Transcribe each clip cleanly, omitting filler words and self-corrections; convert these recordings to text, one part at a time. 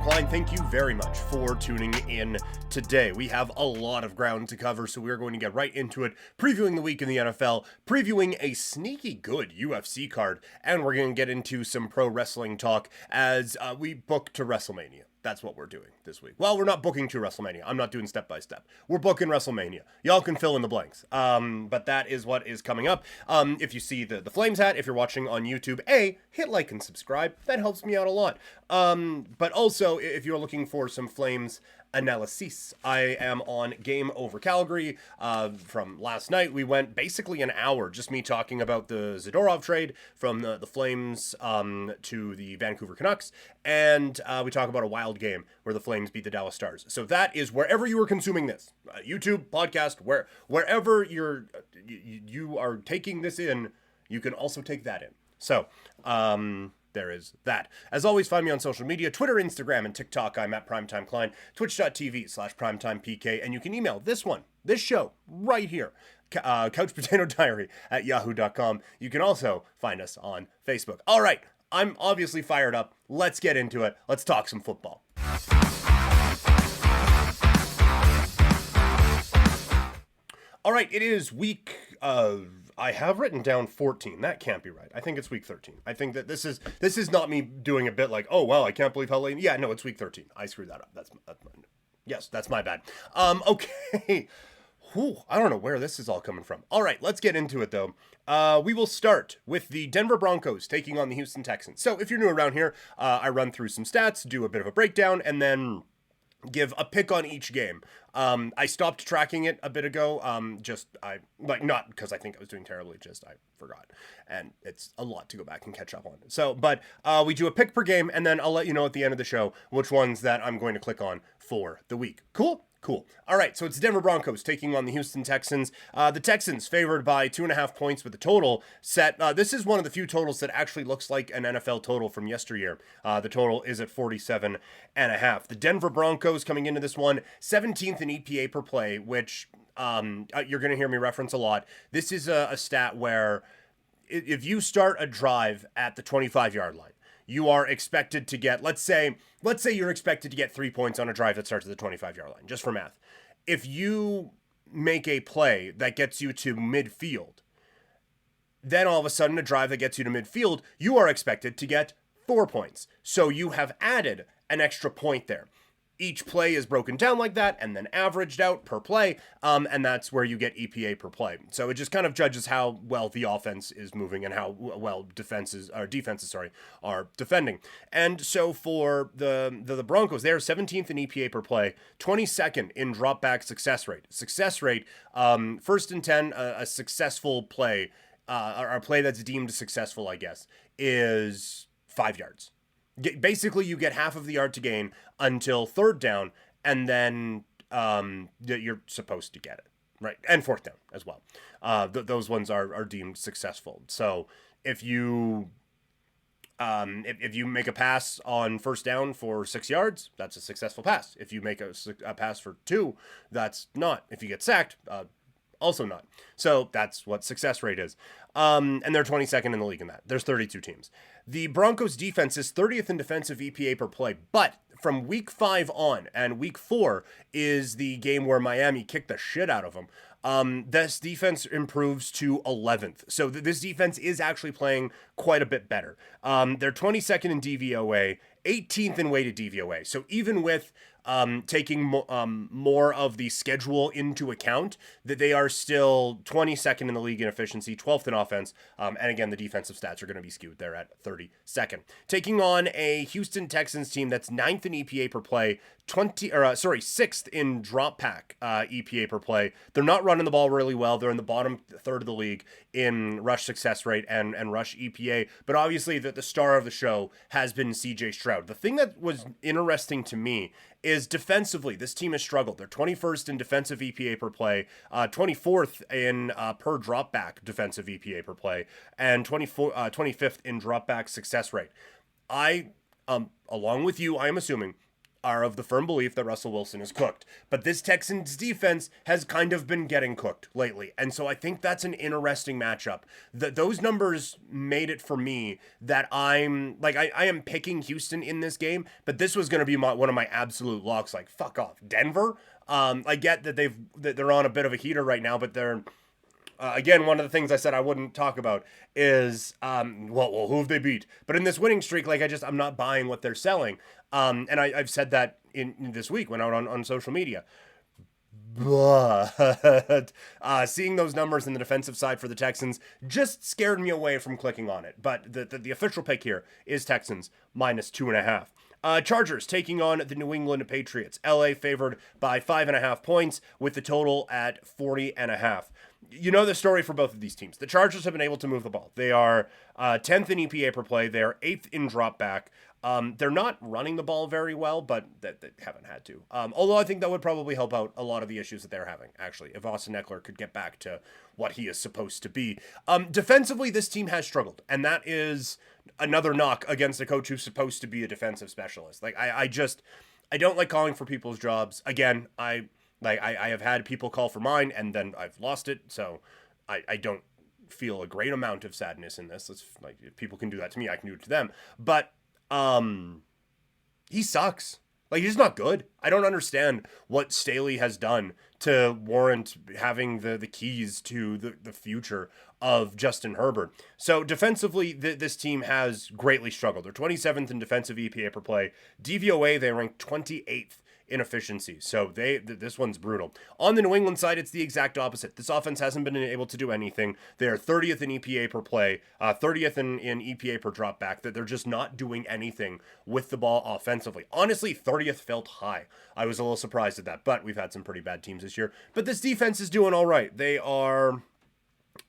Klein. Thank you very much for tuning in today. We have a lot of ground to cover, so we're going to get right into it, previewing the week in the NFL, previewing a sneaky good UFC card, and we're going to get into some pro wrestling talk as we book to Wrestlemania. That's what we're doing this week. Well, we're not booking to Wrestlemania. I'm not doing step by step. We're booking Wrestlemania. Y'all can fill in the blanks. But that is what is coming up. If you see the Flames hat, if you're watching on YouTube, hit like and subscribe. That helps me out a lot. But also, if you're looking for some Flames analysis, I am on Game Over Calgary. From last night, we went basically an hour, just me talking about the Zadorov trade from the Flames to the Vancouver Canucks, and we talk about a wild game where the Flames beat the Dallas Stars. So that is wherever you are consuming this, YouTube, podcast, wherever you are taking this in, you can also take that in. So, there is that. As always, find me on social media, Twitter, Instagram, and TikTok. I'm at Primetime Klein, twitch.tv/PrimetimePK, and you can email this show right here, couchpotatodiary@yahoo.com. You can also find us on Facebook. All right, I'm obviously fired up. Let's get into it. Let's talk some football. All right, it is week I have written down 14. That can't be right. I think it's week 13. I think that this is not me doing a bit like, oh, well, I can't believe how late. Yeah, no, it's week 13. I screwed that up. That's my bad. Okay. Whew, I don't know where this is all coming from. All right, let's get into it, though. We will start with the Denver Broncos taking on the Houston Texans. So if you're new around here, I run through some stats, do a bit of a breakdown, and then give a pick on each game. I stopped tracking it a bit ago. Not because I think I was doing terribly, just I forgot. And it's a lot to go back and catch up on. So, but we do a pick per game, and then I'll let you know at the end of the show which ones that I'm going to click on for the week. Cool? Cool. All right, so it's Denver Broncos taking on the Houston Texans. The Texans favored by 2.5 points with the total set. This is one of the few totals that actually looks like an NFL total from yesteryear. The total is at 47.5. The Denver Broncos coming into this one, 17th in EPA per play, which you're going to hear me reference a lot. This is a stat where if you start a drive at the 25-yard line, you are expected to get, let's say you're expected to get 3 points on a drive that starts at the 25-yard line, just for math. If you make a play that gets you to midfield, then all of a sudden a drive that gets you to midfield, you are expected to get 4 points. So you have added an extra point there. Each play is broken down like that and then averaged out per play, and that's where you get EPA per play. So it just kind of judges how well the offense is moving and how well defenses are defending. And so for the Broncos, they're 17th in EPA per play, 22nd in drop back success rate. Success rate, first and 10, a successful play, or a play that's deemed successful, I guess, is 5 yards. Basically, you get half of the yard to gain until third down, and then you're supposed to get it, right? And fourth down as well. Those ones are deemed successful. So if you make a pass on first down for 6 yards, that's a successful pass. If you make a pass for 2, that's not. If you get sacked, also not. So that's what success rate is. And they're 22nd in the league in that. There's 32 teams. The Broncos defense is 30th in defensive EPA per play, but from week 5 on, and week 4 is the game where Miami kicked the shit out of them. This defense improves to 11th. So this defense is actually playing quite a bit better. They're 22nd in DVOA, 18th in weighted DVOA. So even with taking more of the schedule into account, that they are still 22nd in the league in efficiency, 12th in offense, and again, the defensive stats are going to be skewed there at 32nd. Taking on a Houston Texans team that's 9th in EPA per play, 6th in drop pack EPA per play. They're not running the ball really well. They're in the bottom third of the league in rush success rate and rush EPA, but obviously the star of the show has been CJ Stroud. The thing that was interesting to me is defensively, this team has struggled. They're 21st in defensive EPA per play, 24th in per drop back defensive EPA per play, and 25th in drop back success rate. Along with you, I am assuming are of the firm belief that Russell Wilson is cooked. But this Texans defense has kind of been getting cooked lately. And so I think that's an interesting matchup. Those numbers made it for me that I'm like, I am picking Houston in this game, but this was going to be one of my absolute locks. Like, fuck off. Denver? I get that they're on a bit of a heater right now, but they're, again, one of the things I said I wouldn't talk about is, well, who have they beat? But in this winning streak, like, I'm not buying what they're selling. And I've said that in this week when out on social media. But seeing those numbers in the defensive side for the Texans just scared me away from clicking on it. But the official pick here is Texans -2.5. Chargers taking on the New England Patriots. LA favored by 5.5 points with the total at 40.5. You know the story for both of these teams. The Chargers have been able to move the ball. They are 10th in EPA per play. They are 8th in drop back. They're not running the ball very well, but they haven't had to. Although I think that would probably help out a lot of the issues that they're having, actually, if Austin Eckler could get back to what he is supposed to be. Defensively, this team has struggled, and that is another knock against a coach who's supposed to be a defensive specialist. Like, I don't like calling for people's jobs. Again, I have had people call for mine, and then I've lost it, so I don't feel a great amount of sadness in this. If people can do that to me, I can do it to them. But he sucks. Like, he's not good. I don't understand what Staley has done to warrant having the keys to the future of Justin Herbert. So defensively, this team has greatly struggled. They're 27th in defensive EPA per play. DVOA, they rank 28th in efficiency. So this one's brutal. On the New England side, it's the exact opposite. This offense hasn't been able to do anything. They are 30th in EPA per play, 30th in EPA per drop back. That they're just not doing anything with the ball offensively. Honestly, 30th felt high. I was a little surprised at that, but we've had some pretty bad teams this year. But this defense is doing all right. They are,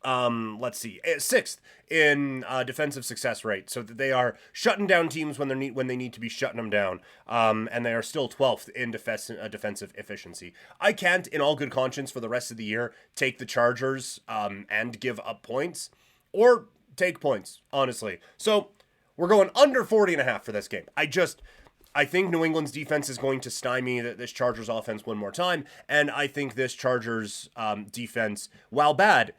let's see, 6th in defensive success rate, so that they are shutting down teams when they need to be shutting them down, and they are still 12th in defensive efficiency. I can't, in all good conscience, for the rest of the year, take the Chargers and give up points, or take points, honestly. So we're going under 40.5 for this game. I think New England's defense is going to stymie this Chargers offense one more time, and I think this Chargers defense, while bad,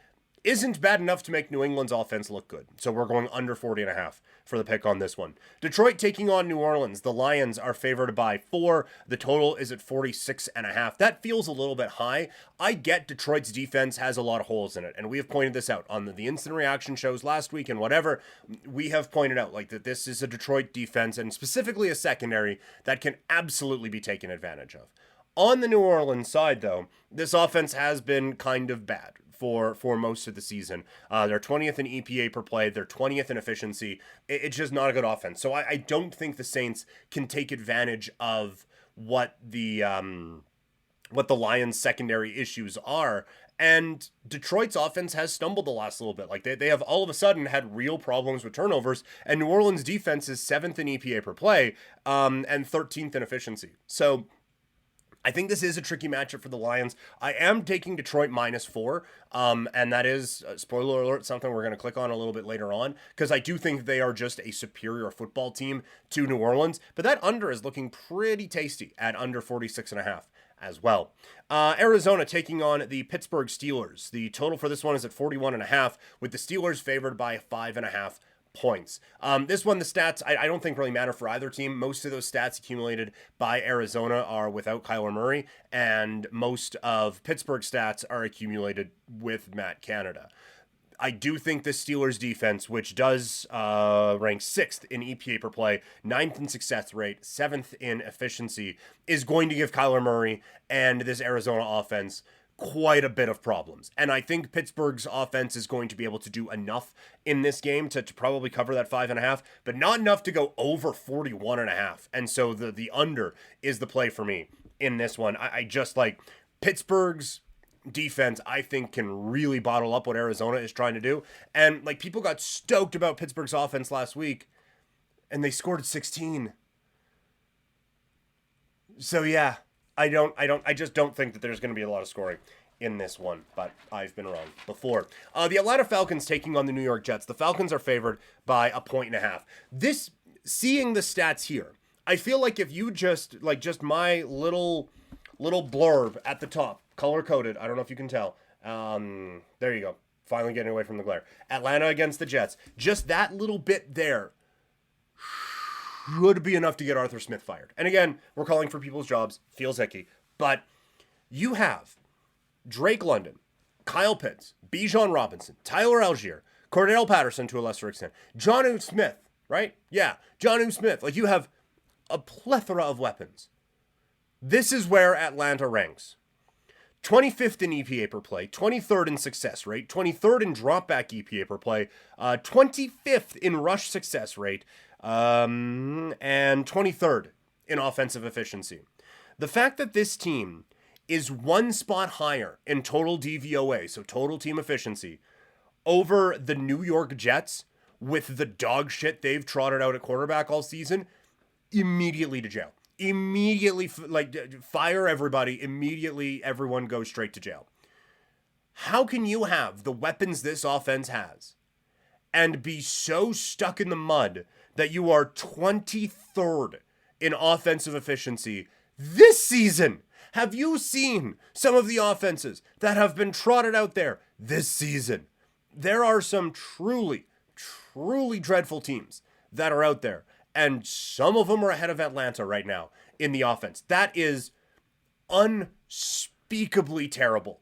isn't bad enough to make New England's offense look good. So we're going under 40.5 for the pick on this one. Detroit taking on New Orleans. The Lions are favored by 4. The total is at 46.5. That feels a little bit high. I get Detroit's defense has a lot of holes in it, and we have pointed this out on the instant reaction shows last week and whatever. We have pointed out like that this is a Detroit defense, and specifically a secondary, that can absolutely be taken advantage of. On the New Orleans side, though, this offense has been kind of bad for most of the season. They're 20th in EPA per play. They're 20th in efficiency. It's just not a good offense. So I don't think the Saints can take advantage of what the Lions' secondary issues are. And Detroit's offense has stumbled the last little bit. Like they have all of a sudden had real problems with turnovers, and New Orleans' defense is 7th in EPA per play, and 13th in efficiency. So I think this is a tricky matchup for the Lions. I am taking Detroit -4, and that is, spoiler alert, something we're going to click on a little bit later on, because I do think they are just a superior football team to New Orleans, but that under is looking pretty tasty at under 46.5 as well. Arizona taking on the Pittsburgh Steelers. The total for this one is at 41.5, with the Steelers favored by 5.5 points. This one, the stats, I don't think really matter for either team. Most of those stats accumulated by Arizona are without Kyler Murray, and most of Pittsburgh's stats are accumulated with Matt Canada. I do think the Steelers defense, which does rank 6th in EPA per play, 9th in success rate, 7th in efficiency, is going to give Kyler Murray and this Arizona offense quite a bit of problems. And I think Pittsburgh's offense is going to be able to do enough in this game to probably cover that 5.5, but not enough to go over 41.5. And so the under is the play for me in this one. I just like Pittsburgh's defense, I think, can really bottle up what Arizona is trying to do. And like, people got stoked about Pittsburgh's offense last week, and they scored 16. So yeah, I just don't think that there's going to be a lot of scoring in this one, but I've been wrong before. The Atlanta Falcons taking on the New York Jets. The Falcons are favored by 1.5 points. Seeing the stats here, I feel like if you just my little blurb at the top, color coded. I don't know if you can tell. There you go. Finally getting away from the glare. Atlanta against the Jets. Just that little bit there should be enough to get Arthur Smith fired. And again, we're calling for people's jobs. Feels icky. But you have Drake London, Kyle Pitts, Bijan Robinson, Tyler Algier, Cordell Patterson to a lesser extent, Jonnu Smith, right? Yeah, Jonnu Smith. Like, you have a plethora of weapons. This is where Atlanta ranks. 25th in EPA per play, 23rd in success rate, 23rd in dropback EPA per play, 25th in rush success rate, and 23rd in offensive efficiency. The fact that this team is one spot higher in total DVOA, so total team efficiency, over the New York Jets with the dog shit they've trotted out at quarterback all season, immediately to jail. Immediately, fire everybody. Immediately, everyone goes straight to jail. How can you have the weapons this offense has and be so stuck in the mud that you are 23rd in offensive efficiency this season? Have you seen some of the offenses that have been trotted out there this season? There are some truly, truly dreadful teams that are out there. And some of them are ahead of Atlanta right now in the offense. That is unspeakably terrible.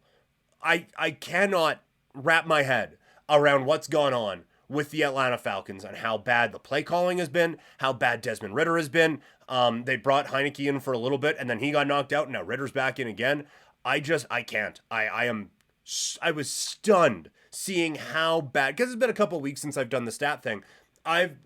I cannot wrap my head around what's gone on with the Atlanta Falcons and how bad the play calling has been, how bad Desmond Ridder has been. They brought Heineke in for a little bit, and then he got knocked out, and now Ritter's back in again. I can't. I was stunned seeing how bad, because it's been a couple of weeks since I've done the stat thing. I've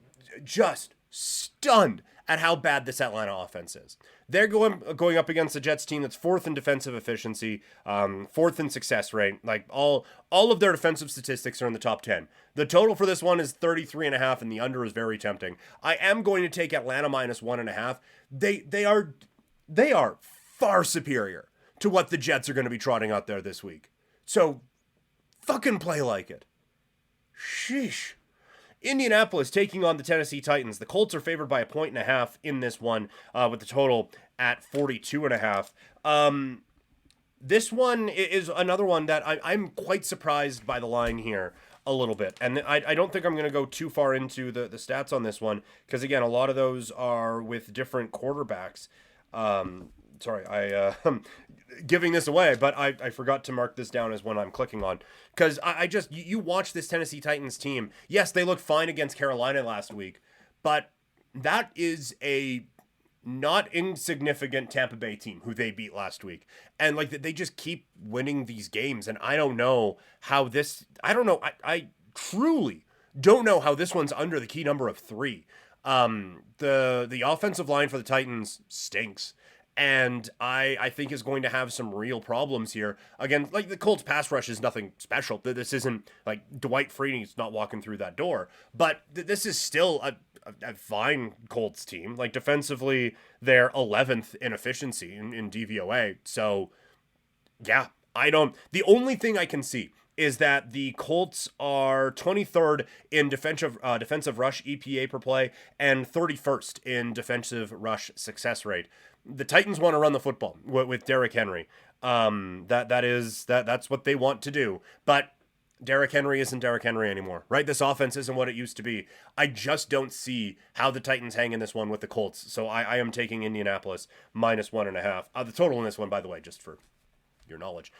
just stunned at how bad this Atlanta offense is. They're going up against the Jets team that's 4th in defensive efficiency, 4th in success rate. Like, all of their defensive statistics are in the top 10. The total for this one is 33.5, and the under is very tempting. I am going to take Atlanta minus 1.5. They are far superior to what the Jets are going to be trotting out there this week. So fucking play like it. Sheesh. Indianapolis taking on the Tennessee Titans. The Colts are favored by 1.5 in this one, with the total at 42.5. This one is another one that I'm quite surprised by the line here a little bit. And I don't think I'm going to go too far into the stats on this one, because, again, a lot of those are with different quarterbacks. I'm giving this away, but I forgot to mark this down as one I'm clicking on. Because you watch this Tennessee Titans team. Yes, they looked fine against Carolina last week, but that is a not insignificant Tampa Bay team who they beat last week. And they just keep winning these games. And I don't know how this, I truly don't know how this one's under the key number of 3. The offensive line for the Titans stinks. And I think is going to have some real problems here. Again, the Colts pass rush is nothing special. This isn't like Dwight Freeney's not walking through that door. But this is still a fine Colts team. Defensively, they're 11th in efficiency in DVOA. So, yeah, the only thing I can see is that the Colts are 23rd in defensive rush EPA per play and 31st in defensive rush success rate. The Titans want to run the football with Derrick Henry. That's what they want to do. But Derrick Henry isn't Derrick Henry anymore, right? This offense isn't what it used to be. I just don't see how the Titans hang in this one with the Colts. So I am taking Indianapolis minus 1.5. The total in this one, by the way, just for your knowledge,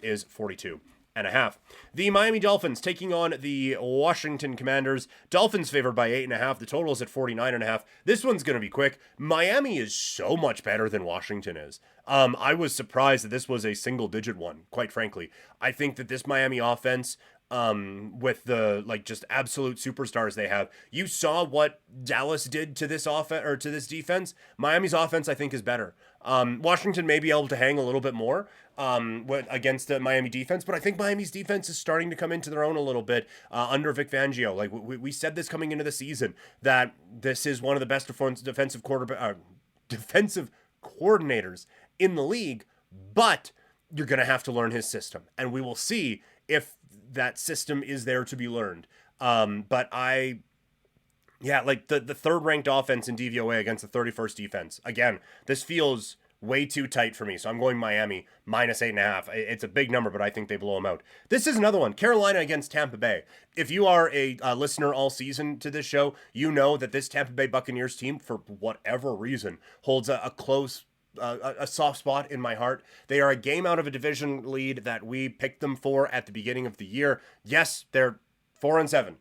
is 42.5. The Miami Dolphins taking on the Washington Commanders. Dolphins favored by 8.5. The total is at 49.5. This one's going to be quick. Miami is so much better than Washington is. I was surprised that this was a single-digit one, quite frankly. I think that this Miami offense, with the just absolute superstars they have, you saw what Dallas did to this offense or to this defense. Miami's offense, I think, is better. Washington may be able to hang a little bit more against the Miami defense, but I think Miami's defense is starting to come into their own a little bit under Vic Fangio. We said this coming into the season, that this is one of the best defensive coordinators in the league, but you're going to have to learn his system, and we will see if that system is there to be learned. But Yeah, like the third ranked offense in DVOA against the 31st defense. Again, this feels way too tight for me, so I'm going Miami minus 8.5. It's a big number, but I think they blow them out. This is another one, Carolina against Tampa Bay. If you are a listener all season to this show, you know that this Tampa Bay Buccaneers team, for whatever reason, holds a close a soft spot in my heart. They are a game out of a division lead that we picked them for at the beginning of the year. Yes, they're 4-7,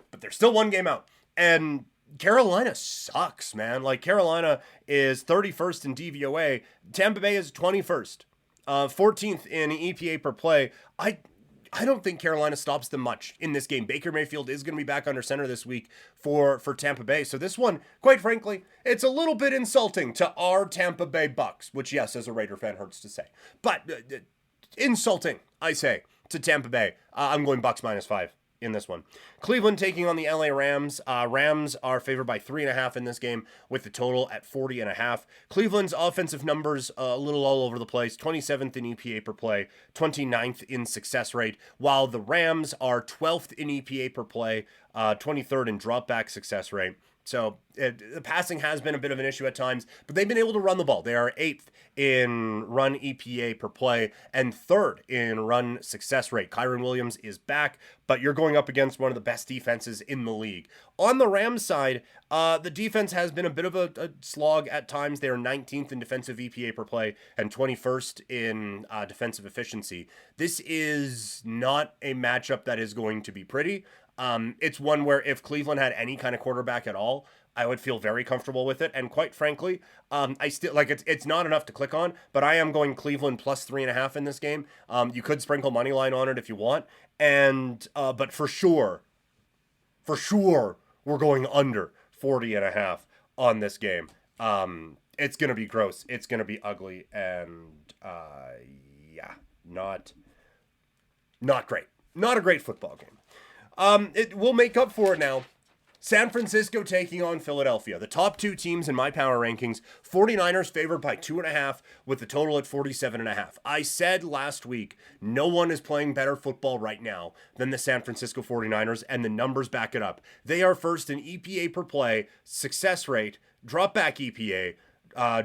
but they're still one game out. And Carolina sucks, man. Like, Carolina is 31st in DVOA. Tampa Bay is 21st. 14th in EPA per play. I don't think Carolina stops them much in this game. Baker Mayfield is going to be back under center this week for Tampa Bay. So this one, quite frankly, it's a little bit insulting to our Tampa Bay Bucks, which, yes, as a Raider fan, hurts to say. But insulting, I say, to Tampa Bay. I'm going Bucks minus 5 in this one. Cleveland taking on the LA Rams. Rams are favored by 3.5 in this game, with the total at 40.5. Cleveland's offensive numbers a little all over the place. 27th in EPA per play, 29th in success rate, while the Rams are 12th in EPA per play, 23rd in dropback success rate. So the passing has been a bit of an issue at times, but they've been able to run the ball. They are 8th in run EPA per play and 3rd in run success rate. Kyron Williams is back, but you're going up against one of the best defenses in the league. On the Rams side, the defense has been a bit of a slog at times. They are 19th in defensive EPA per play and 21st in defensive efficiency. This is not a matchup that is going to be pretty. It's one where if Cleveland had any kind of quarterback at all, I would feel very comfortable with it. And quite frankly, I still like it's not enough to click on, but I am going Cleveland plus 3.5 in this game. You could sprinkle money line on it if you want. And, but for sure, we're going under 40.5 on this game. It's going to be gross. It's going to be ugly. And, yeah, not great. Not a great football game. It will make up for it now. San Francisco taking on Philadelphia. The top two teams in my power rankings. 49ers favored by 2.5 with the total at 47.5. I said last week, no one is playing better football right now than the San Francisco 49ers, and the numbers back it up. They are first in EPA per play, success rate, drop back EPA,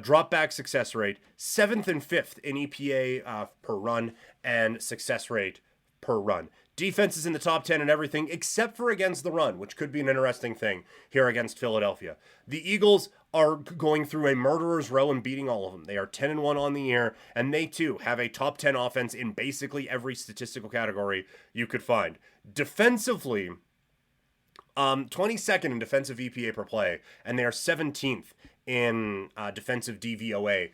drop back success rate, 7th and 5th in EPA per run, and success rate per run. Defense is in the top 10 and everything except for against the run, which could be an interesting thing here against Philadelphia. The Eagles are going through a murderer's row and beating all of them. They are 10-1 on the year, and they too have a top 10 offense in basically every statistical category you could find. Defensively, 22nd in defensive EPA per play, and they are 17th in defensive DVOA.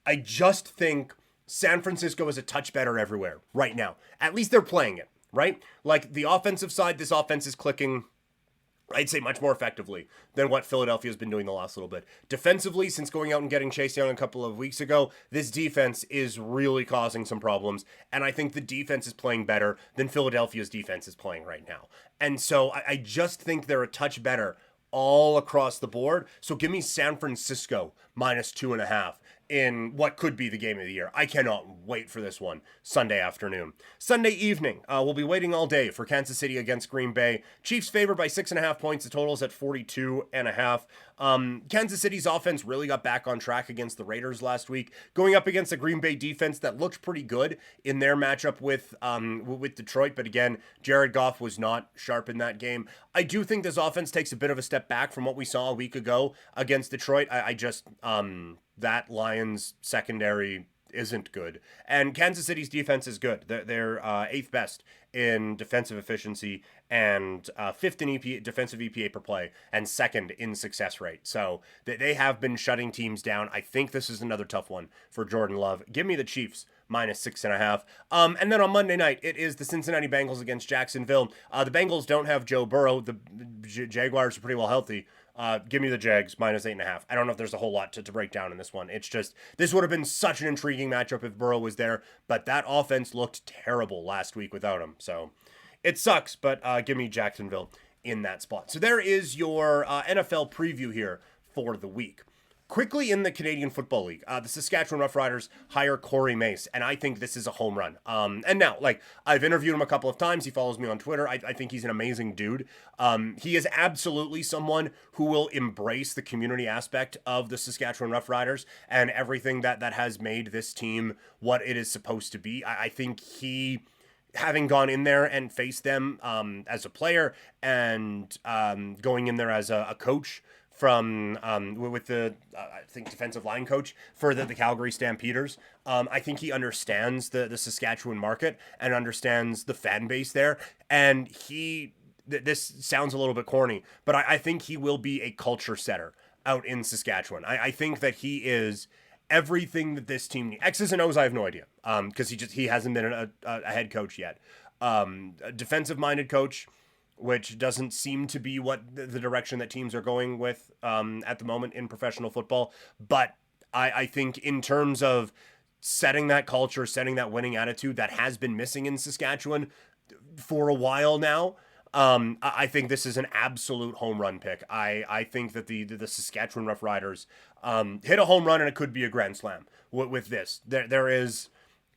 I just think San Francisco is a touch better everywhere right now. At least they're playing it. Right? Like, the offensive side, this offense is clicking, I'd say, much more effectively than what Philadelphia's been doing the last little bit. Defensively, since going out and getting Chase Young a couple of weeks ago, this defense is really causing some problems, and I think the defense is playing better than Philadelphia's defense is playing right now. And so I just think they're a touch better all across the board. So give me San Francisco minus 2.5 in what could be the game of the year. I cannot wait for this one Sunday afternoon. Sunday evening, we'll be waiting all day for Kansas City against Green Bay. Chiefs favored by 6.5 points. The total's at 42.5. Kansas City's offense really got back on track against the Raiders last week, going up against a Green Bay defense that looked pretty good in their matchup with Detroit. But again, Jared Goff was not sharp in that game. I do think this offense takes a bit of a step back from what we saw a week ago against Detroit. I just that Lions secondary isn't good. And Kansas City's defense is good. They're 8th best in defensive efficiency and 5th in defensive EPA per play and 2nd in success rate. So they have been shutting teams down. I think this is another tough one for Jordan Love. Give me the Chiefs minus 6.5. And then on Monday night, it is the Cincinnati Bengals against Jacksonville. The Bengals don't have Joe Burrow. The Jaguars are pretty well healthy. Give me the Jags minus 8.5. I don't know if there's a whole lot to break down in this one. It's just, this would have been such an intriguing matchup if Burrow was there, but that offense looked terrible last week without him. So it sucks, but give me Jacksonville in that spot. So there is your NFL preview here for the week. quickly in the Canadian Football League, the Saskatchewan Roughriders hire Corey Mace, and I think this is a home run. And now, like, I've interviewed him a couple of times. He follows me on Twitter. I think he's an amazing dude. He is absolutely someone who will embrace the community aspect of the Saskatchewan Roughriders and everything that has made this team what it is supposed to be. I think he, having gone in there and faced them as a player and going in there as a coach from with the I think defensive line coach for the Calgary Stampeders. I think he understands the Saskatchewan market and understands the fan base there. And this sounds a little bit corny, but I think he will be a culture setter out in Saskatchewan. I think that he is everything that this team needs. X's and O's, I have no idea, because he hasn't been a head coach yet. A defensive-minded coach, which doesn't seem to be what the direction that teams are going with at the moment in professional football. But I think in terms of setting that culture, setting that winning attitude that has been missing in Saskatchewan for a while now, I think this is an absolute home run pick. I think that the Saskatchewan Roughriders hit a home run, and it could be a grand slam with this. There is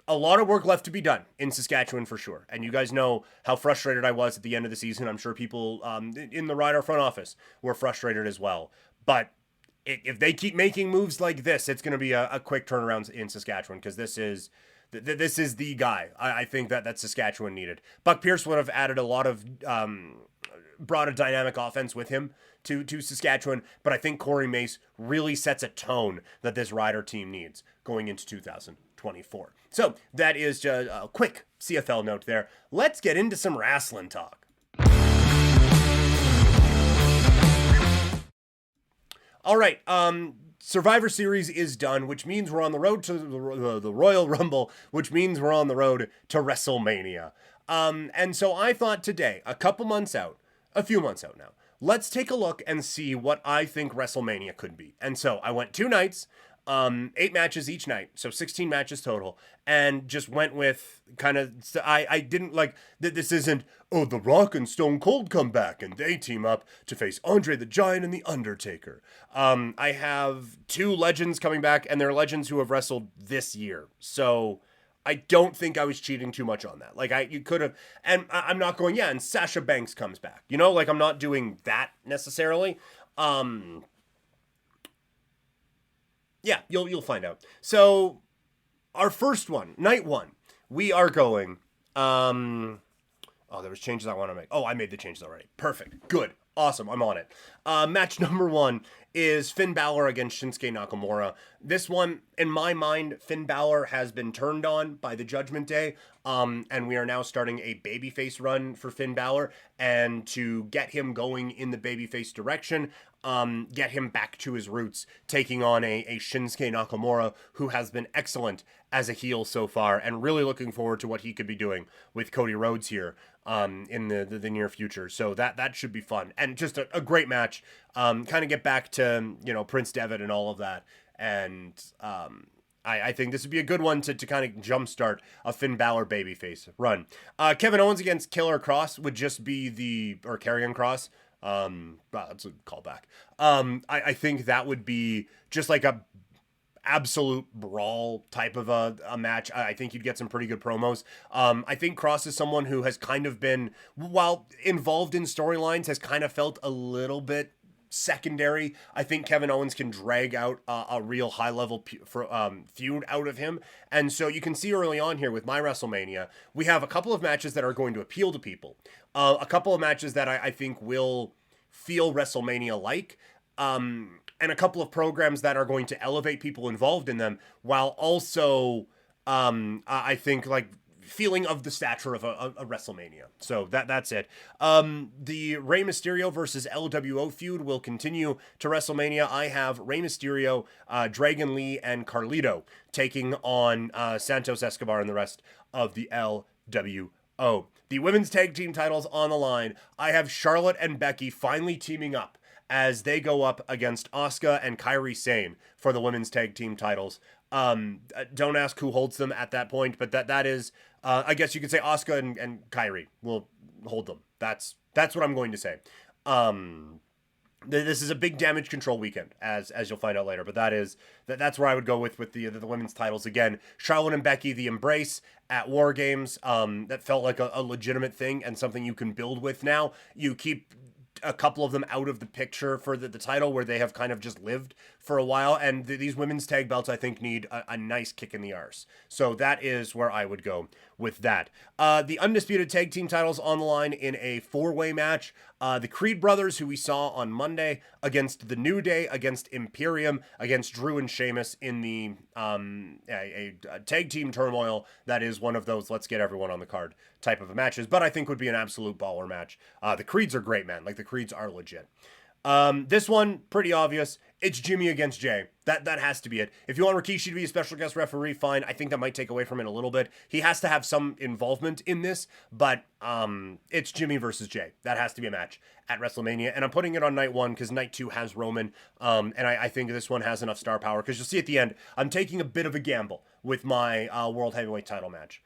a lot of work left to be done in Saskatchewan for sure. And you guys know how frustrated I was at the end of the season. I'm sure people in the Rider front office were frustrated as well. But if they keep making moves like this, it's going to be a quick turnaround in Saskatchewan, because this is the guy I think that Saskatchewan needed. Buck Pierce would have added a lot of brought a dynamic offense with him to Saskatchewan, but I think Corey Mace really sets a tone that this Rider team needs going into 2024. So that is just a quick CFL note there. Let's get into some wrestling talk. All right, Survivor Series is done, which means we're on the road to the Royal Rumble, which means we're on the road to Wrestlemania. And so I thought today, a few months out now, let's take a look and see what I think Wrestlemania could be. And so I went 2 nights, 8 matches each night, so 16 matches total, and just went with kind of, I didn't like, this isn't, oh, The Rock and Stone Cold come back and they team up to face Andre the Giant and The Undertaker. I have 2 legends coming back, and they're legends who have wrestled this year, so I don't think I was cheating too much on that. Like, you could have, and I'm not going, yeah, and Sasha Banks comes back, you know, like, I'm not doing that necessarily. Yeah, you'll find out. So, our first one, night 1, we are going, there was changes I want to make. Oh, I made the changes already. Perfect. Good. Awesome. I'm on it. Match number 1 is Finn Balor against Shinsuke Nakamura. This one, in my mind, Finn Balor has been turned on by the Judgment Day, and we are now starting a babyface run for Finn Balor, and to get him going in the babyface direction, get him back to his roots, taking on a Shinsuke Nakamura who has been excellent as a heel so far, and really looking forward to what he could be doing with Cody Rhodes here in the near future. So that should be fun, and just a great match. Kind of get back to, you know, Prince Devitt and all of that, and I think this would be a good one to kind of jumpstart a Finn Balor babyface run. Kevin Owens against Killer Cross would just be or Karrion Kross. That's a callback. I think that would be just like a absolute brawl type of a match. I think you'd get some pretty good promos. I think Cross is someone who has kind of been, while involved in storylines, has kind of felt a little bit secondary. I think Kevin Owens can drag out a real high-level feud out of him. And so you can see early on here with my WrestleMania, we have a couple of matches that are going to appeal to people. A couple of matches that I think will feel WrestleMania-like. And a couple of programs that are going to elevate people involved in them, while also, I think, like, feeling of the stature of a WrestleMania. So that's it. The Rey Mysterio versus LWO feud will continue to WrestleMania. I have Rey Mysterio, Dragon Lee, and Carlito taking on Santos Escobar and the rest of the LWO. The women's tag team titles on the line. I have Charlotte and Becky finally teaming up as they go up against Asuka and Kairi Sane for the women's tag team titles. Don't ask who holds them at that point, but that is, I guess you could say Asuka and Kairi will hold them. That's what I'm going to say. This is a big damage control weekend, as you'll find out later. But that's where I would go with the women's titles again. Charlotte and Becky, the embrace at War Games, that felt like a legitimate thing and something you can build with. Now you keep a couple of them out of the picture for the title, where they have kind of just lived for a while, and these women's tag belts I think need a nice kick in the arse. So that is where I would go with that. The undisputed tag team titles on the line in a 4-way match. The Creed brothers, who we saw on Monday, against the New Day, against Imperium, against Drew and Sheamus in the a tag team turmoil that is one of those let's get everyone on the card type of matches, but I think would be an absolute baller match. The Creeds are great, man. Like, the Creeds are legit. This one, pretty obvious. It's Jimmy against Jay. That has to be it. If you want Rikishi to be a special guest referee, fine. I think that might take away from it a little bit. He has to have some involvement in this, but it's Jimmy versus Jay. That has to be a match at WrestleMania, and I'm putting it on night 1 because night 2 has Roman, and I think this one has enough star power, because you'll see at the end, I'm taking a bit of a gamble with my World Heavyweight title match.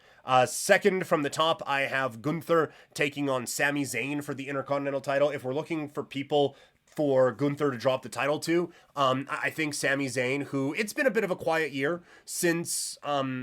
Second from the top, I have Gunther taking on Sami Zayn for the Intercontinental title. If we're looking for people for Gunther to drop the title to, I think Sami Zayn, who it's been a bit of a quiet year since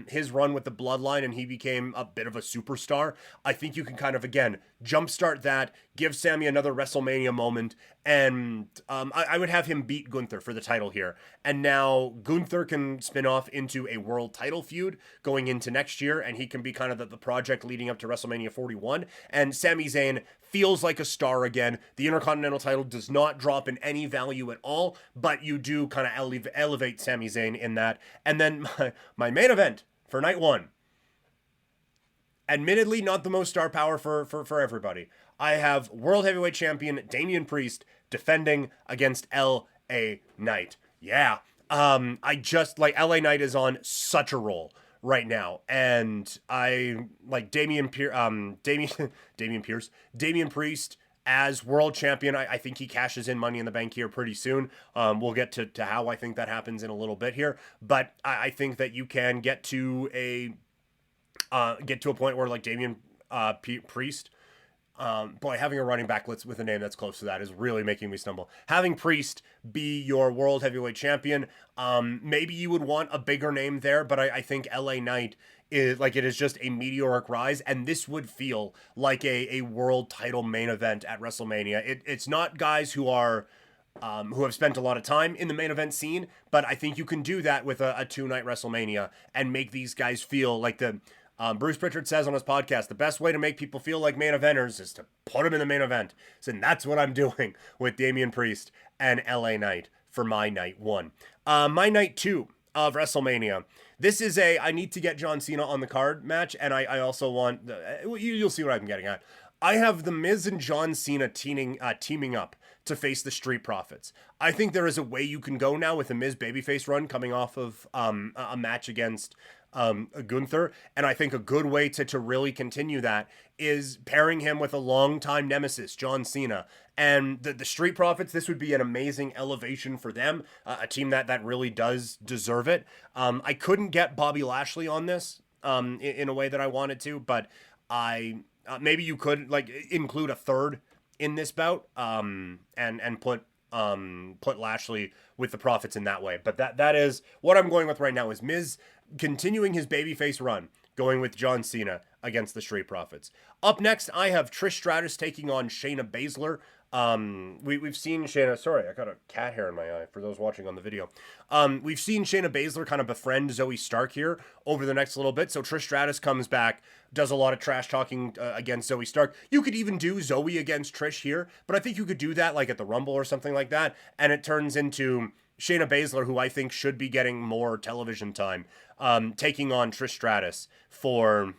his run with the Bloodline and he became a bit of a superstar. I think you can kind of, again, jumpstart that, give Sami another WrestleMania moment, and I would have him beat Gunther for the title here. And now Gunther can spin off into a world title feud going into next year, and he can be kind of the project leading up to WrestleMania 41. And Sami Zayn feels like a star again. The Intercontinental title does not drop in any value at all, but you do kind of elevate Sami Zayn in that. And then my main event for night 1, admittedly not the most star power for everybody. I have World Heavyweight Champion Damian Priest defending against LA Knight. Yeah. I just, like, LA Knight is on such a roll right now, and I like Damian Priest as world champion. I think he cashes in Money in the Bank here pretty soon. We'll get to how I think that happens in a little bit here, but I think that you can get to a point where, like, Damian Priest, boy, having a running back with a name that's close to that is really making me stumble. Having Priest be your World Heavyweight Champion, maybe you would want a bigger name there, but I think LA Knight is, like, it is just a meteoric rise, and this would feel like a world title main event at WrestleMania. It's not guys who are who have spent a lot of time in the main event scene, but I think you can do that with a 2-night WrestleMania and make these guys feel like the Bruce Pritchard says on his podcast, the best way to make people feel like main eventers is to put them in the main event. So that's what I'm doing with Damian Priest and LA Knight for my night 1. My night 2 of WrestleMania. This is I need to get John Cena on the card match, and I also want, you'll see what I'm getting at. I have The Miz and John Cena teaming up to face the Street Profits. I think there is a way you can go now with a Miz babyface run coming off of a match against Gunther, and I think a good way to really continue that is pairing him with a longtime nemesis, John Cena. And the Street Profits, this would be an amazing elevation for them, a team that really does deserve it. I couldn't get Bobby Lashley on this in a way that I wanted to, but maybe you could, like, include a third in this bout, and put Lashley with the Profits in that way. But that is what I'm going with right now, is Miz continuing his babyface run, going with John Cena against the Street Profits. Up next, I have Trish Stratus taking on Shayna Baszler. We've seen Shayna, sorry, I got a cat hair in my eye for those watching on the video. We've seen Shayna Baszler kind of befriend Zoe Stark here over the next little bit. So Trish Stratus comes back, does a lot of trash talking against Zoe Stark. You could even do Zoe against Trish here, but I think you could do that like at the Rumble or something like that, and it turns into Shayna Baszler, who I think should be getting more television time, taking on Trish Stratus for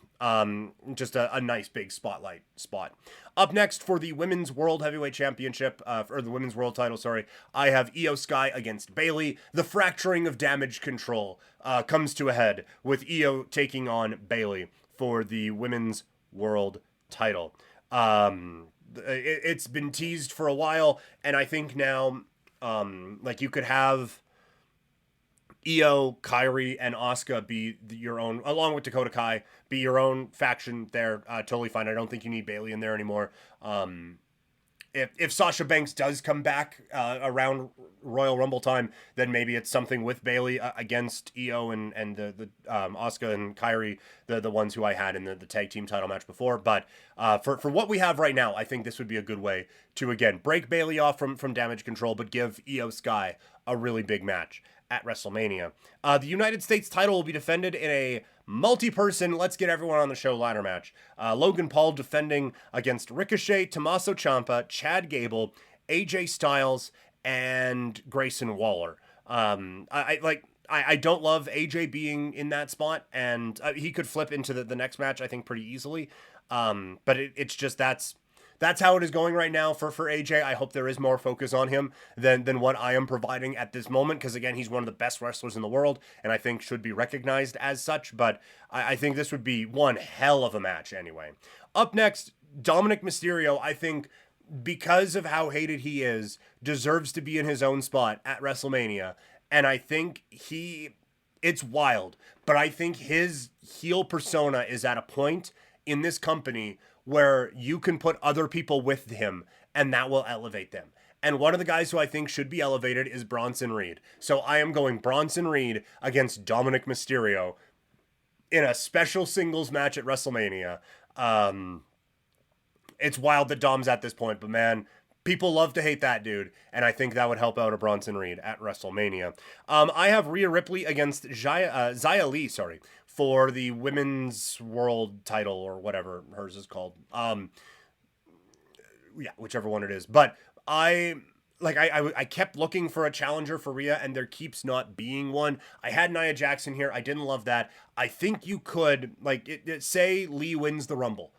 just a nice big spotlight spot. Up next for the Women's World Heavyweight Championship, or the Women's World title, sorry, I have Io Sky against Bayley. The fracturing of Damage Control comes to a head with Io taking on Bayley for the Women's World title. It's been teased for a while, and I think now, like, you could have Io, Kairi, and Asuka be your own, along with Dakota Kai, be your own faction there. Totally fine. I don't think you need Bayley in there anymore. if Sasha Banks does come back around Royal Rumble time, then maybe it's something with Bayley against Io and the Asuka and Kairi, the ones who I had in the tag team title match before. But for what we have right now, I think this would be a good way to, again, break Bayley off from Damage Control, but give Io Sky a really big match at WrestleMania. The United States title will be defended in a multi-person let's get everyone on the show ladder match. Logan Paul defending against Ricochet, Tommaso Ciampa, Chad Gable, AJ Styles, and Grayson Waller. I don't love AJ being in that spot, and he could flip into the next match, I think, pretty easily. But it's just that's how it is going right now for AJ. I hope there is more focus on him than what I am providing at this moment, because, again, he's one of the best wrestlers in the world, and I think should be recognized as such. But I think this would be one hell of a match anyway. Up next, Dominic Mysterio, I think, because of how hated he is, deserves to be in his own spot at WrestleMania. And I think it's wild, but I think his heel persona is at a point in this company where you can put other people with him and that will elevate them. And one of the guys who I think should be elevated is Bronson Reed. So I am going Bronson Reed against Dominic Mysterio in a special singles match at WrestleMania. It's wild that Dom's at this point, but man, people love to hate that dude, and I think that would help out a Bronson Reed at WrestleMania. I have Rhea Ripley against Xia Li, for the women's world title, or whatever hers is called. Yeah, whichever one it is. But I kept looking for a challenger for Rhea, and there keeps not being one. I had Nia Jackson here. I didn't love that. I think you could, say Lee wins the Rumble.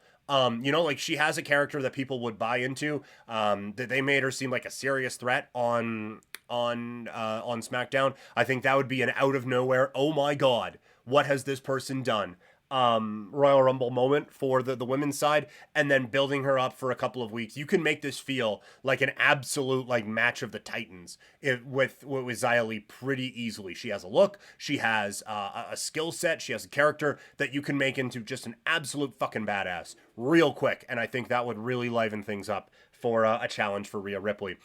She has a character that people would buy into. That they made her seem like a serious threat on SmackDown. I think that would be an out of nowhere, oh my god, what has this person done? Royal Rumble moment for the women's side, and then building her up for a couple of weeks. You can make this feel like an absolute match of the Titans with Xia Li pretty easily. She has a look, she has a skill set, she has a character that you can make into just an absolute fucking badass real quick, and I think that would really liven things up for a challenge for Rhea Ripley.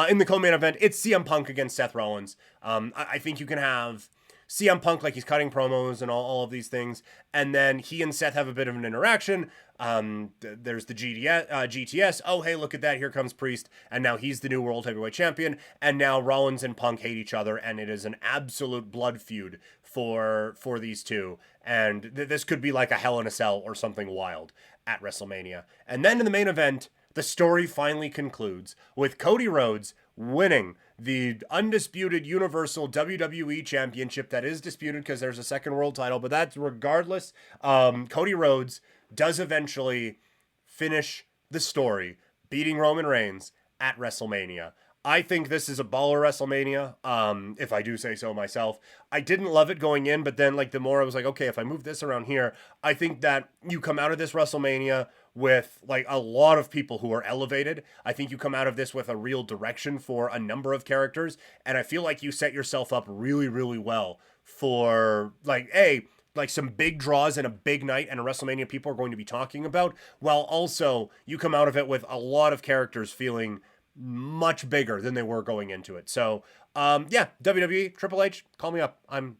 In the co-main event, it's CM Punk against Seth Rollins. I think you can have CM Punk, he's cutting promos and all of these things, and then he and Seth have a bit of an interaction. There's the GTS. Oh, hey, look at that. Here comes Priest, and now he's the new World Heavyweight Champion, and now Rollins and Punk hate each other, and it is an absolute blood feud for these two, and this could be like a Hell in a Cell or something wild at WrestleMania. And then in the main event, the story finally concludes with Cody Rhodes winning the undisputed Universal WWE Championship. That is disputed because there's a second world title, but that's regardless. Cody Rhodes does eventually finish the story, beating Roman Reigns at WrestleMania. I think this is a baller WrestleMania, if I do say so myself. I didn't love it going in, but then the more I was like, okay, if I move this around here, I think that you come out of this WrestleMania with a lot of people who are elevated. I think you come out of this with a real direction for a number of characters, and I feel like you set yourself up really, really well for some big draws and a big night and a WrestleMania people are going to be talking about, while also you come out of it with a lot of characters feeling much bigger than they were going into it. So, WWE, Triple H, call me up. I'm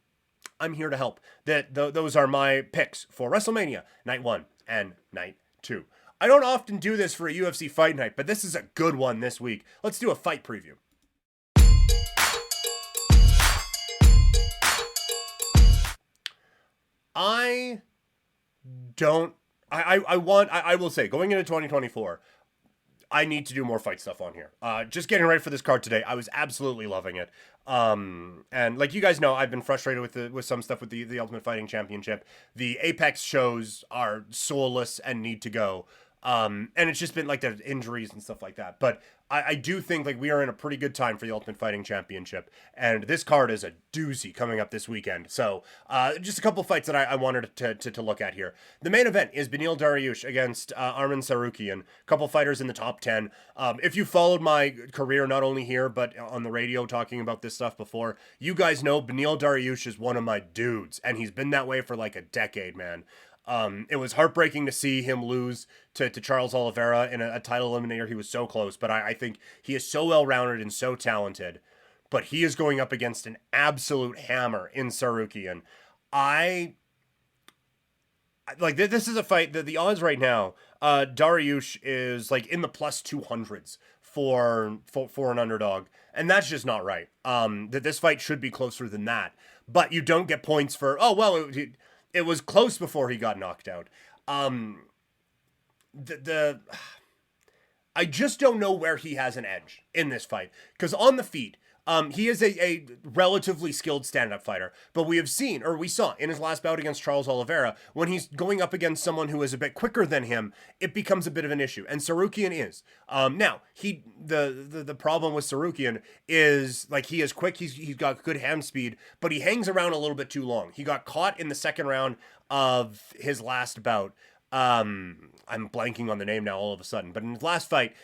here to help. Those are my picks for WrestleMania Night 1 and Night 2. I don't often do this for a UFC fight night, but this is a good one this week. Let's do a fight preview. I will say, going into 2024, I need to do more fight stuff on here. Just getting ready for this card today, I was absolutely loving it. And you guys know, I've been frustrated with some stuff with the Ultimate Fighting Championship. The Apex shows are soulless and need to go. And it's just been there's injuries and stuff like that. But I do think we are in a pretty good time for the Ultimate Fighting Championship. And this card is a doozy coming up this weekend. So just a couple fights that I wanted to look at here. The main event is Beneil Dariush against Arman Tsarukyan. A couple fighters in the top 10. If you followed my career, not only here, but on the radio talking about this stuff before, you guys know Beneil Dariush is one of my dudes. And he's been that way for a decade, man. It was heartbreaking to see him lose to Charles Oliveira in a title eliminator. He was so close, but I think he is so well-rounded and so talented. But he is going up against an absolute hammer in Sarukian. This is a fight that the odds right now, Dariush is like in the plus 200s for an underdog, and that's just not right. That this fight should be closer than that, but you don't get points for it was close before he got knocked out. I just don't know where he has an edge in this fight, because on the feet, he is a relatively skilled stand-up fighter, but we saw in his last bout against Charles Oliveira, when he's going up against someone who is a bit quicker than him, it becomes a bit of an issue, and Sarukian is. Now, the problem with Sarukian is, like, he is quick, he's got good hand speed, but he hangs around a little bit too long. He got caught in the second round of his last bout. I'm blanking on the name now all of a sudden, but in his last fight,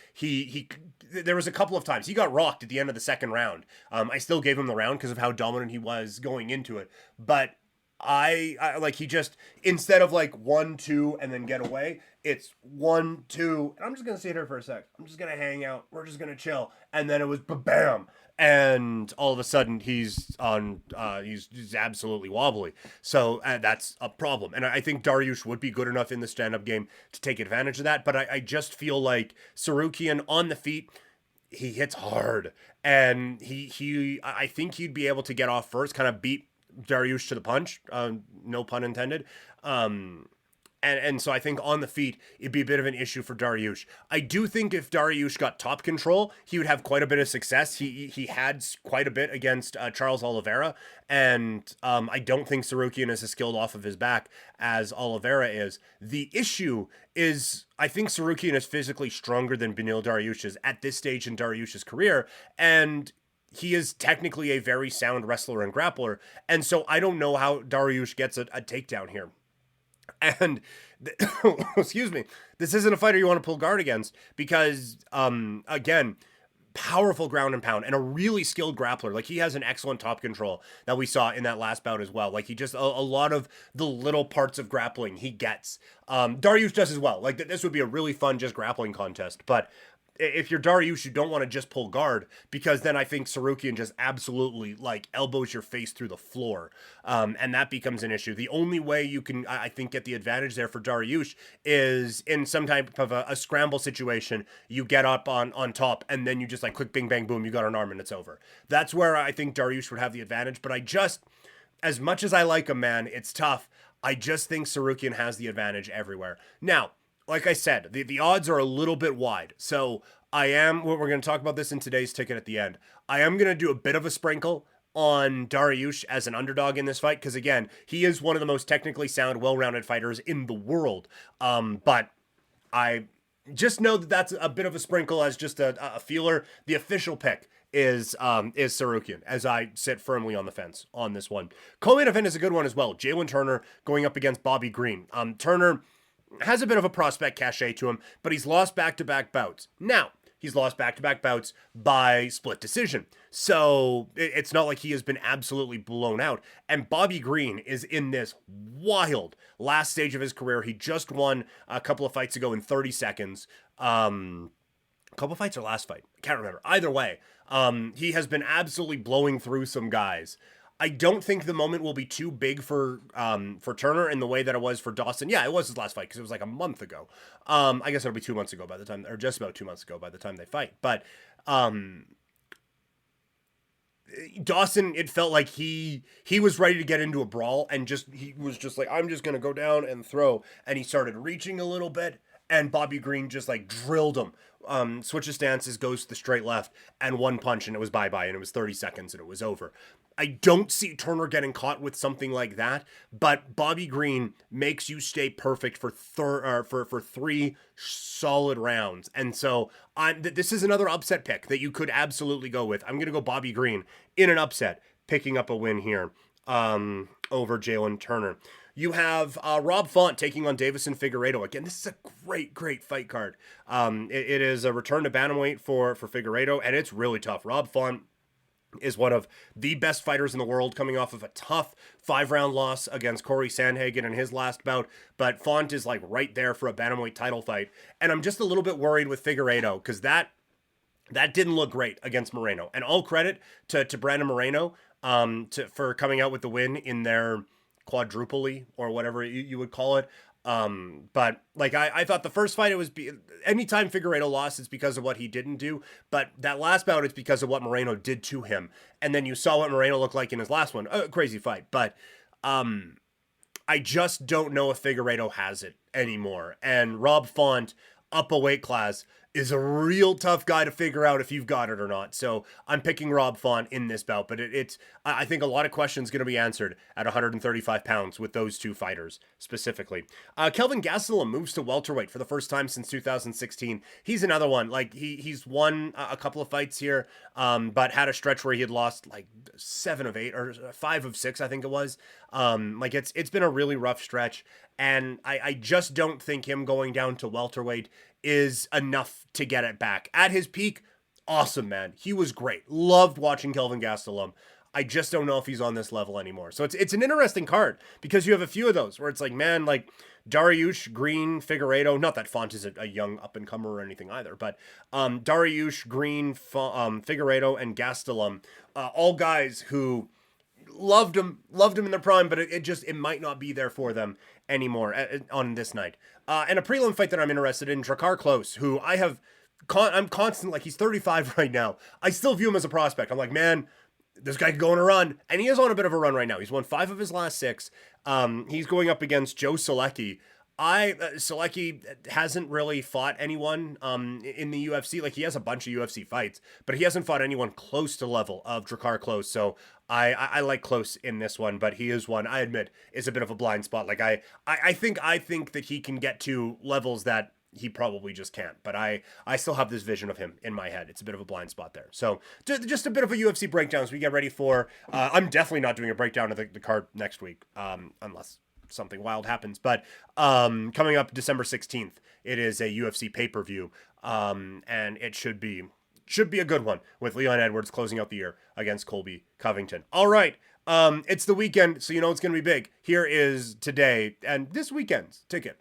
there was a couple of times he got rocked at the end of the second round. I still gave him the round because of how dominant he was going into it, but I like, he just, instead of like 1-2 and then get away, it's 1-2. I'm just gonna sit here for a sec. I'm just gonna hang out. We're just gonna chill, and then it was bam. And all of a sudden he's absolutely wobbly. So that's a problem. And I think Dariush would be good enough in the stand-up game to take advantage of that. But I just feel like Sarukian on the feet, he hits hard. And I think he'd be able to get off first, kind of beat Dariush to the punch. No pun intended. And so I think on the feet, it'd be a bit of an issue for Dariush. I do think if Dariush got top control, he would have quite a bit of success. He had quite a bit against Charles Oliveira, and I don't think Sarukian is as skilled off of his back as Oliveira is. The issue is, I think Sarukian is physically stronger than Beneil Dariush is at this stage in Dariush's career, and he is technically a very sound wrestler and grappler, and so I don't know how Dariush gets a takedown here. And excuse me, this isn't a fighter you want to pull guard against because, again, powerful ground and pound and a really skilled grappler. Like, he has an excellent top control that we saw in that last bout as well. Like, he just, a lot of the little parts of grappling he gets. Dariush does as well. Like, this would be a really fun just grappling contest, but if you're Dariush, you don't want to just pull guard, because then I think Sarukian just absolutely, like, elbows your face through the floor, and that becomes an issue. The only way you can, I think, get the advantage there for Dariush is in some type of a scramble situation. You get up on top, and then you just, like, click, bing, bang, boom, you got an arm, and it's over. That's where I think Dariush would have the advantage, but I just, as much as I like him, man, it's tough. I just think Sarukian has the advantage everywhere. Now, like I said, the odds are a little bit wide. So we're going to talk about this in today's ticket at the end. I am going to do a bit of a sprinkle on Dariush as an underdog in this fight, because again, he is one of the most technically sound, well-rounded fighters in the world. But I just know that that's a bit of a sprinkle as just a feeler. The official pick is Sarukian, as I sit firmly on the fence on this one. Co-main event is a good one as well. Jalen Turner going up against Bobby Green. Turner has a bit of a prospect cachet to him, but he's lost back-to-back bouts. Now, he's lost back-to-back bouts by split decision. So it's not like he has been absolutely blown out. And Bobby Green is in this wild last stage of his career. He just won a couple of fights ago in 30 seconds. A couple fights or last fight? I can't remember. Either way, he has been absolutely blowing through some guys. I don't think the moment will be too big for Turner in the way that it was for Dawson. Yeah, it was his last fight because it was like a month ago. I guess it'll be 2 months ago by the time, or just about 2 months ago by the time they fight. But Dawson, it felt like he was ready to get into a brawl, and he was just like, I'm just gonna go down and throw, and he started reaching a little bit, and Bobby Green just like drilled him. Switches stances, goes to the straight left, and one punch, and it was bye-bye, and it was 30 seconds, and it was over. I don't see Turner getting caught with something like that, but Bobby Green makes you stay perfect for three solid rounds. And so this is another upset pick that you could absolutely go with. I'm going to go Bobby Green in an upset, picking up a win here over Jalen Turner. You have Rob Font taking on Davison Figueiredo. Again, this is a great fight card. It is a return to bantamweight for Figueiredo, and it's really tough. Rob Font is one of the best fighters in the world, coming off of a tough 5-round loss against Corey Sandhagen in his last bout. But Font is like right there for a bantamweight title fight. And I'm just a little bit worried with Figueiredo because that didn't look great against Moreno. And all credit to Brandon Moreno for coming out with the win in their quadruply or whatever you would call it. But like I thought the first fight, it was anytime Figueiredo lost, it's because of what he didn't do. But that last bout, it's because of what Moreno did to him. And then you saw what Moreno looked like in his last one. Crazy fight. But I just don't know if Figueiredo has it anymore. And Rob Font, up a weight class, is a real tough guy to figure out if you've got it or not. So I'm picking Rob Font in this bout, but I think a lot of questions going to be answered at 135 pounds with those two fighters specifically. Kelvin Gastelum moves to welterweight for the first time since 2016. He's another one. Like he's won a couple of fights here, but had a stretch where he had lost like 7 of 8 or 5 of 6, I think it was. Like it's been a really rough stretch, and I just don't think him going down to welterweight is enough to get it back. At his peak, awesome, man. He was great. Loved watching Kelvin Gastelum. I just don't know if he's on this level anymore. So it's an interesting card because you have a few of those where it's like, man, like Dariush, Green, Figueiredo. Not that Font is a young up-and-comer or anything either, but Dariush, Green, Figueiredo, and Gastelum, all guys who loved him in their prime, but it might not be there for them anymore on this night. And a prelim fight that I'm interested in, Drakkar Klose, who I'm constant, like he's 35 right now. I still view him as a prospect. I'm like, man, this guy could go on a run, and he is on a bit of a run right now. He's won 5 of his last 6. He's going up against Joe Solecki. Solecki hasn't really fought anyone in the UFC. Like, he has a bunch of UFC fights, but he hasn't fought anyone close to the level of Drakkar Klose. So I like Klose in this one, but he is one I admit is a bit of a blind spot. Like I think that he can get to levels that he probably just can't, but I still have this vision of him in my head. It's a bit of a blind spot there. So just a bit of a UFC breakdown as we get ready for, I'm definitely not doing a breakdown of the card next week, unless something wild happens, but coming up December 16th, it is a UFC pay-per-view, and it should be a good one with Leon Edwards closing out the year against Colby Covington. All right, it's the weekend, so you know it's going to be big. Here is today and this weekend's ticket.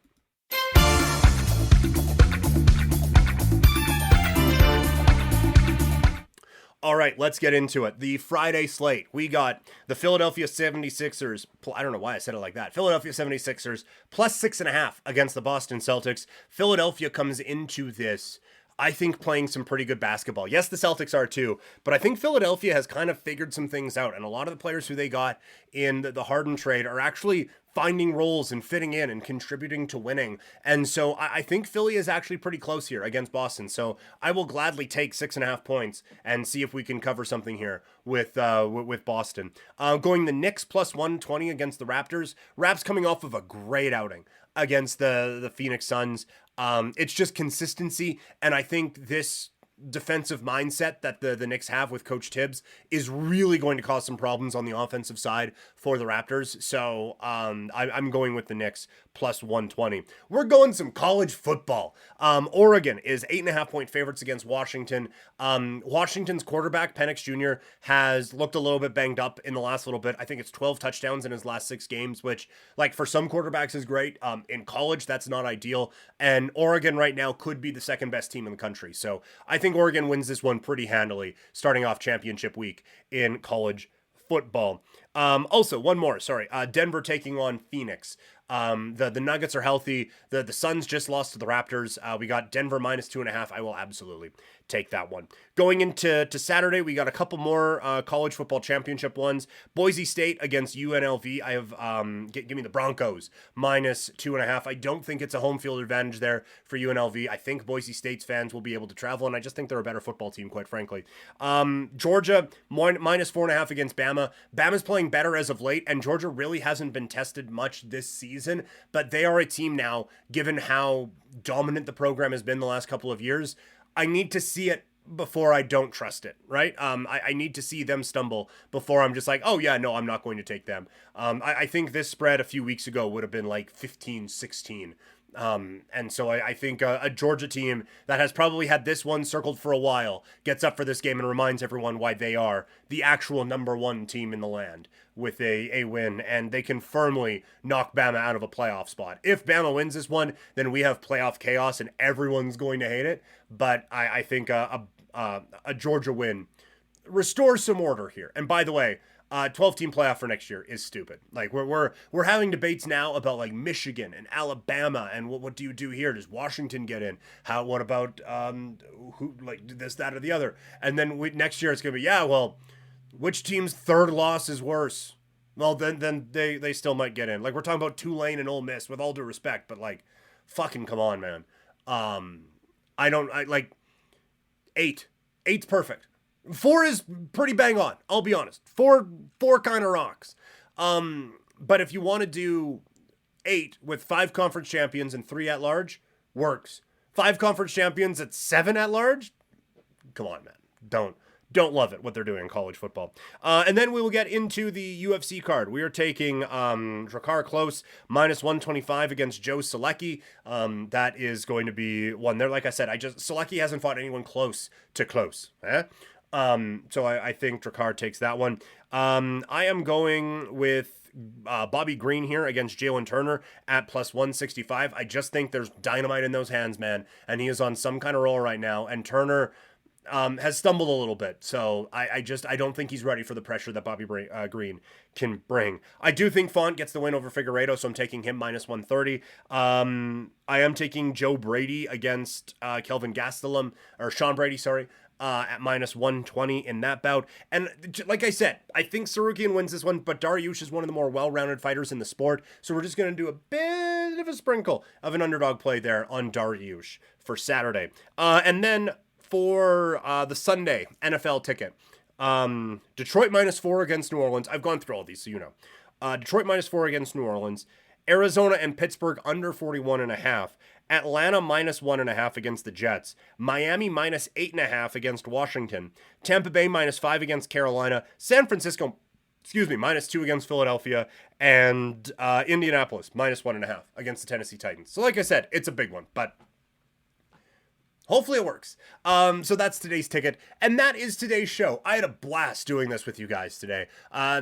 All right, let's get into it. The Friday slate. We got the Philadelphia 76ers. I don't know why I said it like that. Philadelphia 76ers plus 6.5 against the Boston Celtics. Philadelphia comes into this, I think, playing some pretty good basketball. Yes, the Celtics are too, but I think Philadelphia has kind of figured some things out. And a lot of the players who they got in the Harden trade are actually finding roles and fitting in and contributing to winning. And so I think Philly is actually pretty close here against Boston. So I will gladly take 6.5 points and see if we can cover something here with Boston. Going the Knicks plus 120 against the Raptors. Raps coming off of a great outing against the Phoenix Suns. It's just consistency. And I think this defensive mindset that the Knicks have with Coach Tibbs is really going to cause some problems on the offensive side for the Raptors. So I'm going with the Knicks plus 120. We're going some college football. Oregon is 8.5-point favorites against Washington. Washington's quarterback, Penix Jr., has looked a little bit banged up in the last little bit. I think it's 12 touchdowns in his last 6 games, which, like, for some quarterbacks is great. In college, that's not ideal. And Oregon right now could be the second best team in the country. So I think Oregon wins this one pretty handily, starting off championship week in college football. Also, one more, sorry. Denver taking on Phoenix. The Nuggets are healthy. The Suns just lost to the Raptors. We got Denver minus 2.5. I will absolutely take that one. Going into Saturday, we got a couple more college football championship ones. Boise State against UNLV. I have give me the Broncos minus 2.5. I don't think it's a home field advantage there for UNLV. I think Boise State's fans will be able to travel, and I just think they're a better football team, quite frankly. Georgia minus 4.5 against Bama. Bama's playing better as of late, and Georgia really hasn't been tested much this season, but they are a team now, given how dominant the program has been the last couple of years. I need to see it before I don't trust it, right? I need to see them stumble before I'm just like, oh yeah, no, I'm not going to take them. I think this spread a few weeks ago would have been like 15-16 And so I think a Georgia team that has probably had this one circled for a while gets up for this game and reminds everyone why they are the actual number one team in the land with a win, and they can firmly knock Bama out of a playoff spot. If Bama wins this one, then we have playoff chaos and everyone's going to hate it. But I think a Georgia win restores some order here. And by the way, 12-team playoff for next year is stupid. Like we're having debates now about like Michigan and Alabama and what do you do here? Does Washington get in? What about who, like this, that, or the other? And then next year it's gonna be, yeah, well, which team's third loss is worse? Well, then they still might get in. Like we're talking about Tulane and Ole Miss, with all due respect, but like, fucking come on, man. I like 8. 8's perfect. 4 is pretty bang on. I'll be honest. 4 kind of rocks. But if you want to do 8 with 5 conference champions and 3 at large, works. 5 conference champions at 7 at large, come on, man. Don't love it what they're doing in college football. And then we will get into the UFC card. We are taking Drakkar Klose -125 against Joe Solecki. That is going to be one there. Like I said, Solecki hasn't fought anyone close to Klose. So I think Drakkar takes that one. I am going with Bobby Green here against Jalen Turner at +165. I just think there's dynamite in those hands, man. And he is on some kind of roll right now. And Turner has stumbled a little bit. So I don't think he's ready for the pressure that Bobby Green can bring. I do think Font gets the win over Figueiredo, so I'm taking him -130. I am taking Joe Brady against Kelvin Gastelum, or Sean Brady, sorry. At -120 in that bout. And like I said, I think Sarukian wins this one, but Dariush is one of the more well-rounded fighters in the sport. So we're just going to do a bit of a sprinkle of an underdog play there on Dariush for Saturday. And then for the Sunday NFL ticket, Detroit -4 against New Orleans. I've gone through all these, so you know. Detroit -4 against New Orleans. Arizona and Pittsburgh under 41.5. Atlanta -1.5 against the Jets. Miami -8.5 against Washington. Tampa Bay -5 against Carolina. San Francisco, -2 against Philadelphia. And Indianapolis -1.5 against the Tennessee Titans. So like I said, it's a big one, but hopefully it works. So that's today's ticket, and that is today's show. I had a blast doing this with you guys today.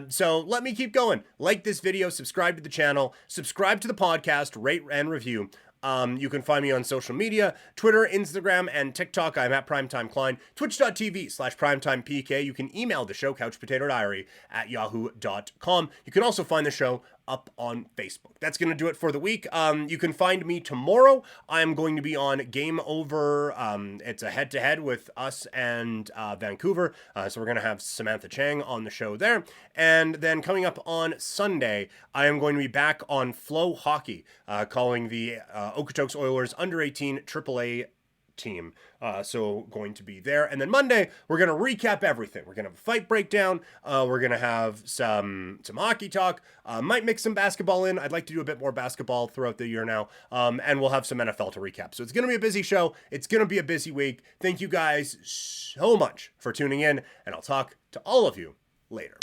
So let me keep going. Like this video, subscribe to the channel, subscribe to the podcast, rate and review. You can find me on social media, Twitter, Instagram, and TikTok. I'm at Primetime Klein, twitch.tv/primetimepk. You can email the show, couchpotatodiary@yahoo.com. You can also find the show up on Facebook. That's going to do it for the week. You can find me tomorrow. I'm going to be on Game Over. It's a head-to-head with us and Vancouver. So we're going to have Samantha Chang on the show there. And then coming up on Sunday, I am going to be back on Flow Hockey, calling the Okotoks Oilers under-18 AAA team. So going to be there. And then Monday, we're going to recap everything. We're going to have a fight breakdown. We're going to have some hockey talk. Might mix some basketball in. I'd like to do a bit more basketball throughout the year now. And we'll have some NFL to recap. So it's going to be a busy show. It's going to be a busy week. Thank you guys so much for tuning in, and I'll talk to all of you later.